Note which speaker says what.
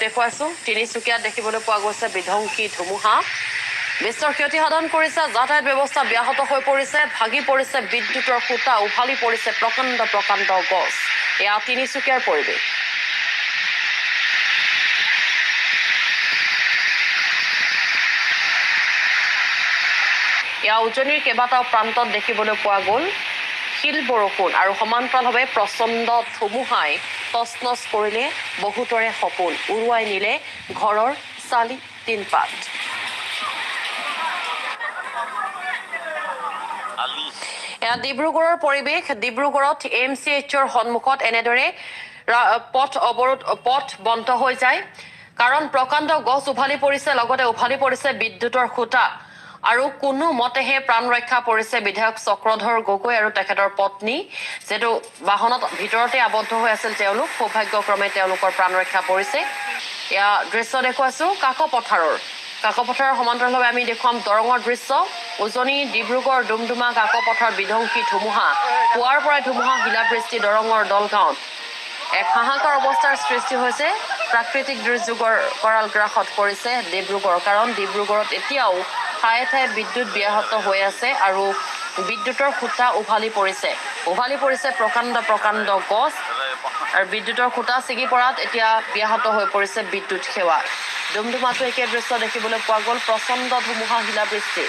Speaker 1: দেখুৱাইছো তিনিচুকীয়াত দেখিবলৈ পোৱা গৈছে বিধ্বংসী ধুমুহা বিস্তৰ ক্ষতি সাধন কৰিছে যাতায়াত ব্যৱস্থা ব্যাহত হৈ পৰিছে ভাগি পৰিছে বিদ্যুতৰ খুঁটা উভালি পৰিছে প্ৰকাণ্ড গছ এয়া তিনিচুকীয়াৰ পৰিৱেশ এয়া উজনিৰ কেইবাটাও প্ৰান্তত দেখিবলৈ পোৱা গ'ল শিল বৰষুণ আৰু সমান্তৰালভাৱে প্ৰচণ্ড ধুমুহাই তছনছ কৰিলে বহুতৰে সপোন উৰুৱাই নিলে ঘৰৰ চালি টিনপাত এয়া ডিব্ৰুগড়ৰ পৰিৱেশ ডিব্ৰুগড়ত MCHৰ সন্মুখত এনেদৰে পথ বন্ধ হৈ যায় কাৰণ প্ৰকাণ্ড গছ উভালি পৰিছে লগতে উভালি পৰিছে বিদ্যুতৰ খুঁটা আৰু কোনো মতেহে প্ৰাণ ৰক্ষা পৰিছে বিধায়ক চক্ৰধৰ গগৈ আৰু তেখেতৰ পত্নী যেটো বাহনত ভিতৰতে আবদ্ধ হৈ আছিল তেওঁলোক সৌভাগ্যক্ৰমে তেওঁলোকৰ প্ৰাণ ৰক্ষা পৰিছে এয়া দৃশ্য দেখুৱাইছো কাকপথাৰৰ সমান্তৰালভাৱে আমি দেখুৱাম দৰঙৰ দৃশ্য উজনি ডিব্ৰুগড় ডুমডুমা কাকপথাৰ বিধ্বংসী ধুমুহা পুৱাৰ পৰাই ধুমুহা শিলাবৃষ্টি দৰঙৰ দলগাঁৱত এক হাহাকাৰ অৱস্থাৰ সৃষ্টি হৈছে প্ৰাকৃতিক দুৰ্যোগৰ কৰাল গ্ৰাসত পৰিছে ডিব্ৰুগড় কাৰণ ডিব্ৰুগড়ত এতিয়াও ঠায়ে ঠায়ে বিদ্যুৎ ব্যাহত হৈ আছে আৰু বিদ্যুতৰ খুঁটা উভালি পৰিছে প্ৰকাণ্ড গছ আৰু বিদ্যুতৰ খুঁটা ছিগি পৰাত এতিয়া ব্যাহত হৈ পৰিছে বিদ্যুৎ সেৱা ডুমডুমাটো একে দৃশ্য দেখিবলৈ পোৱা গ'ল প্ৰচণ্ড ধুমুহা শিলাবৃষ্টি